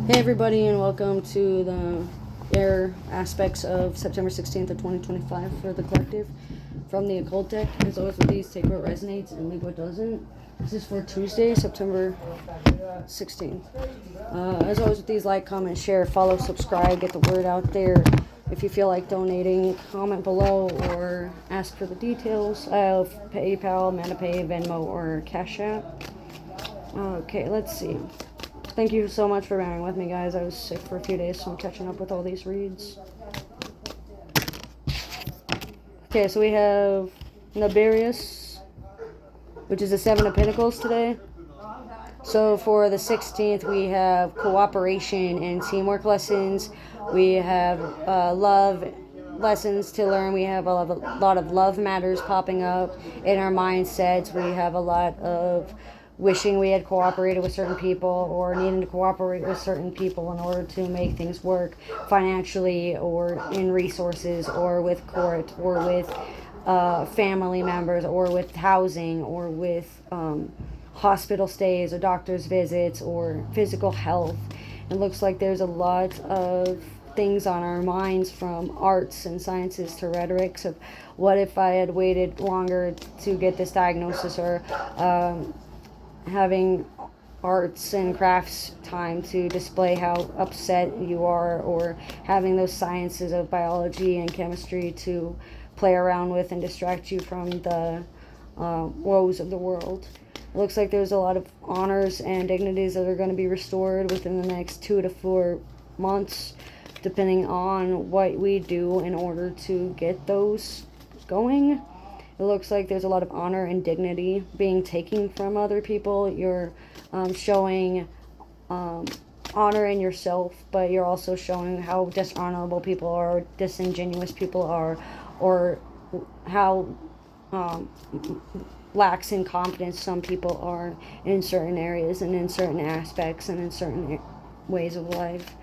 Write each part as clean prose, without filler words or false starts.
Hey everybody, and welcome to the air aspects of September 16th of 2025 for the collective from the occult deck. As always with these, take what resonates and leave what doesn't. This is for Tuesday, September 16th. As always with these, like, comment, share, follow, subscribe, get the word out there. If you feel like donating, comment below or ask for the details. I have PayPal, ManaPay, Venmo, or Cash App. Okay, let's see. Thank you so much for bearing with me, guys. I was sick for a few days, so I'm catching up with all these reads. Okay, so we have Naberius, which is the Seven of Pentacles today. So for the 16th, we have cooperation and teamwork lessons. We have love lessons to learn. We have a lot of love matters popping up in our mindsets. We have a lot of wishing we had cooperated with certain people or needing to cooperate with certain people in order to make things work financially or in resources or with court or with family members or with housing or with hospital stays or doctor's visits or physical health. It looks like there's a lot of things on our minds, from arts and sciences to rhetorics of what if I had waited longer to get this diagnosis, or having arts and crafts time to display how upset you are, or having those sciences of biology and chemistry to play around with and distract you from the woes of the world. It looks like there's a lot of honors and dignities that are going to be restored within the next 2 to 4 months, depending on what we do in order to get those going. It looks like there's a lot of honor and dignity being taken from other people. You're showing honor in yourself, but you're also showing how dishonorable people are, or disingenuous people are, or how lax in confidence some people are in certain areas and in certain aspects and in certain ways of life.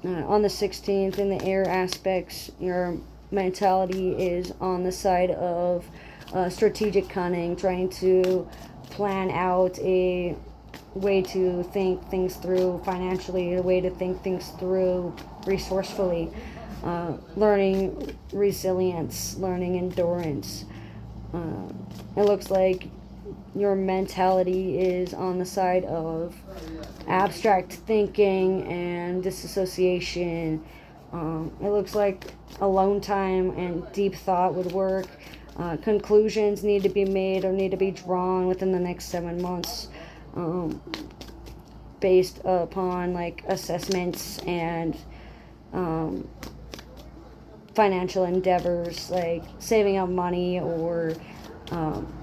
On the 16th, in the air aspects, your mentality is on the side of strategic cunning, trying to plan out a way to think things through financially, a way to think things through resourcefully, learning resilience, learning endurance. It looks like your mentality is on the side of abstract thinking and disassociation. It looks like alone time and deep thought would work. Conclusions need to be made or need to be drawn within the next 7 months, based upon like assessments and financial endeavors, like saving up money or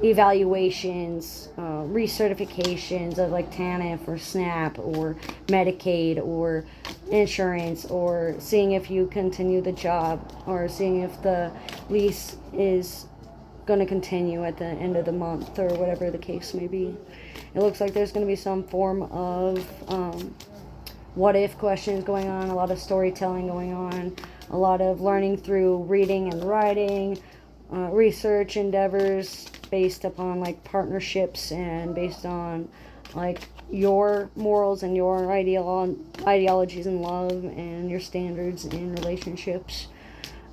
evaluations, recertifications of like TANF or SNAP or Medicaid or insurance, or seeing if you continue the job, or seeing if the lease is going to continue at the end of the month, or whatever the case may be. It looks like there's going to be some form of what if questions going on, a lot of storytelling going on, a lot of learning through reading and writing, research endeavors based upon like partnerships and based on like your morals and your ideologies in love and your standards in relationships.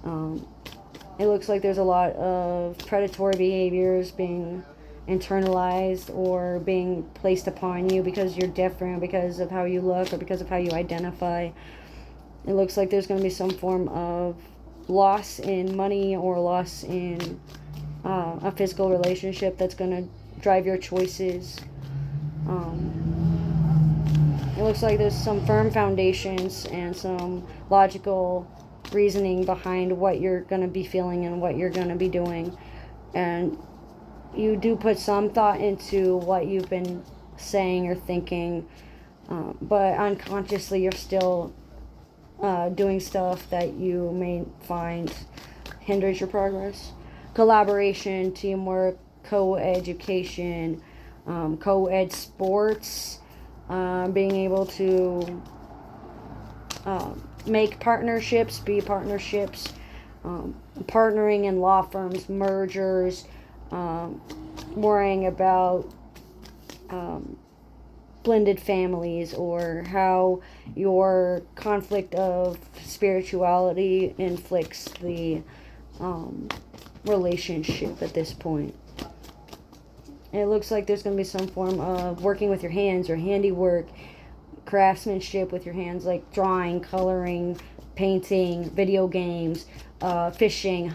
It looks like there's a lot of predatory behaviors being internalized or being placed upon you because you're different, because of how you look, or because of how you identify. It looks like there's going to be some form of loss in money or loss in a physical relationship that's going to drive your choices. It looks like there's some firm foundations and some logical reasoning behind what you're going to be feeling and what you're going to be doing. And you do put some thought into what you've been saying or thinking, but unconsciously you're still doing stuff that you may find hinders your progress. Collaboration, teamwork, co-education, co-ed sports, being able to make partnerships, be partnerships, partnering in law firms, mergers, worrying about blended families, or how your conflict of spirituality inflicts the relationship at this point. It looks like there's going to be some form of working with your hands or handiwork, craftsmanship with your hands, like drawing, coloring, painting, video games, fishing,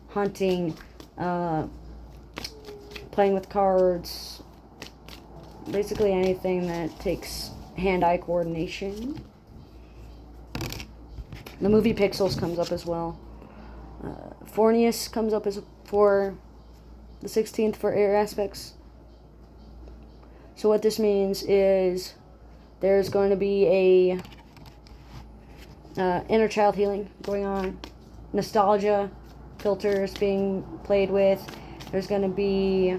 hunting, playing with cards, basically anything that takes hand-eye coordination. The movie Pixels comes up as well. Fornius comes up as for the 16th for air aspects. So what this means is there's going to be a inner child healing going on, nostalgia filters being played with. There's going to be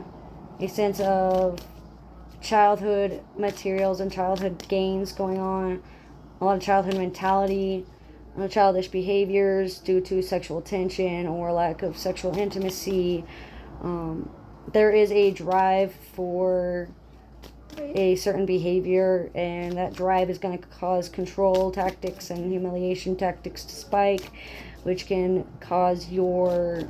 a sense of childhood materials and childhood gains going on, a lot of childhood mentality, childish behaviors due to sexual tension or lack of sexual intimacy. There is a drive for a certain behavior, and that drive is going to cause control tactics and humiliation tactics to spike, which can cause your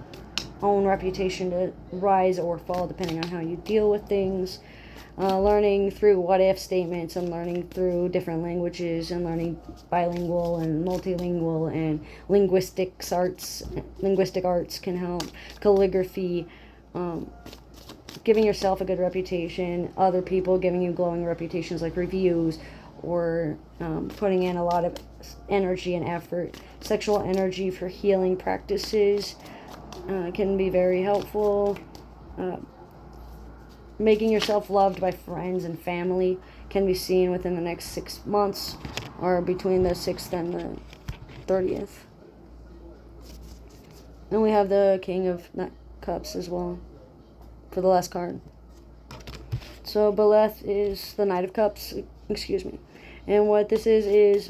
own reputation to rise or fall depending on how you deal with things. Learning through what-if statements and learning through different languages and learning bilingual and multilingual and linguistic arts can help. Calligraphy, giving yourself a good reputation, other people giving you glowing reputations like reviews, or putting in a lot of energy and effort. Sexual energy for healing practices can be very helpful. Making yourself loved by friends and family can be seen within the next 6 months, or between the 6th and the 30th. And we have the King of Cups as well for the last card. So Beleth is the Knight of Cups, and what this is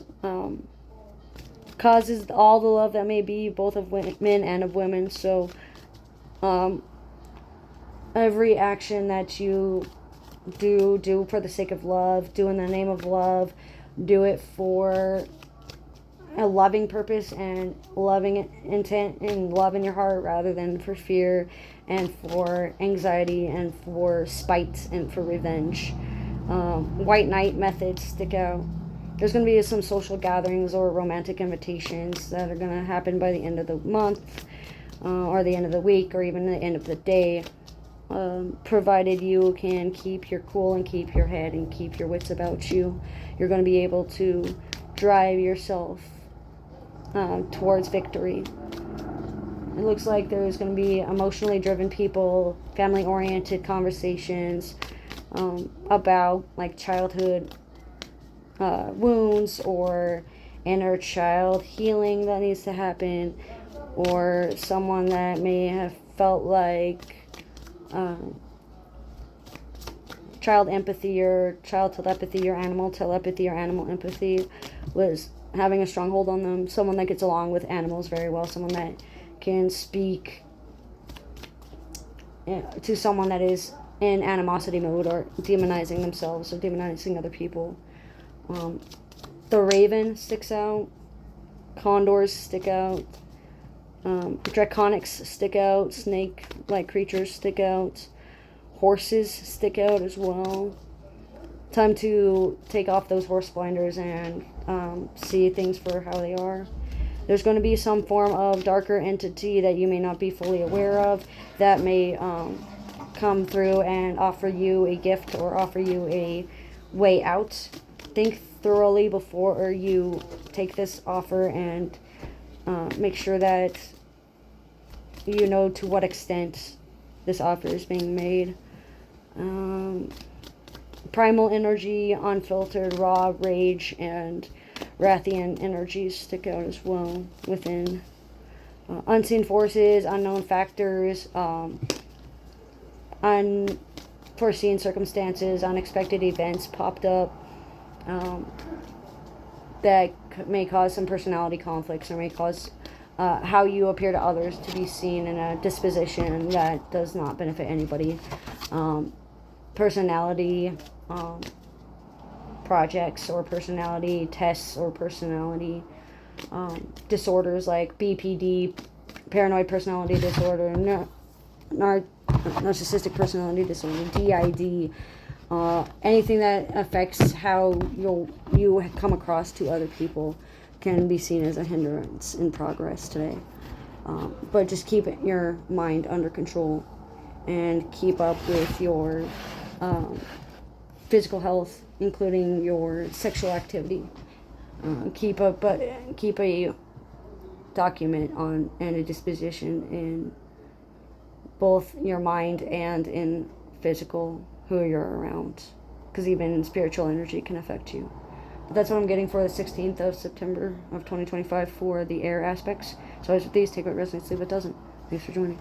causes all the love that may be, both of men and of women. So every action that you do for the sake of love, do in the name of love, do it for a loving purpose and loving intent and love in your heart, rather than for fear and for anxiety and for spite and for revenge. White Knight methods stick out. There's going to be some social gatherings or romantic invitations that are going to happen by the end of the month, or the end of the week, or even the end of the day. Provided you can keep your cool and keep your head and keep your wits about you, you're going to be able to drive yourself towards victory. It looks like there's going to be emotionally driven people, family-oriented conversations about like childhood wounds or inner child healing that needs to happen, or someone that may have felt like child empathy or child telepathy or animal telepathy or animal empathy was having a stronghold on them. Someone that gets along with animals very well, someone that can speak to someone that is in animosity mode or demonizing themselves or demonizing other people. The raven sticks out, condors stick out, draconics stick out, snake-like creatures stick out, horses stick out as well. Time to take off those horse blinders and see things for how they are. There's going to be some form of darker entity that you may not be fully aware of that may come through and offer you a gift or offer you a way out. Think thoroughly before you take this offer, and make sure that you know to what extent this offer is being made. Primal energy, unfiltered, raw rage, and Rathian energies stick out as well within. Unseen forces, unknown factors, unforeseen circumstances, unexpected events popped up that may cause some personality conflicts, or may cause how you appear to others to be seen in a disposition that does not benefit anybody. Personality projects or personality tests or personality disorders like BPD, paranoid personality disorder, narcissistic personality disorder, DID, anything that affects how you come across to other people can be seen as a hindrance in progress today. But just keep your mind under control and keep up with your physical health, including your sexual activity. Keep a document on and a disposition in both your mind and in physical who you're around, because even spiritual energy can affect you. But that's what I'm getting for the 16th of September of 2025 for the air aspects. So as with these, take what resonates, leave what doesn't. Thanks for joining.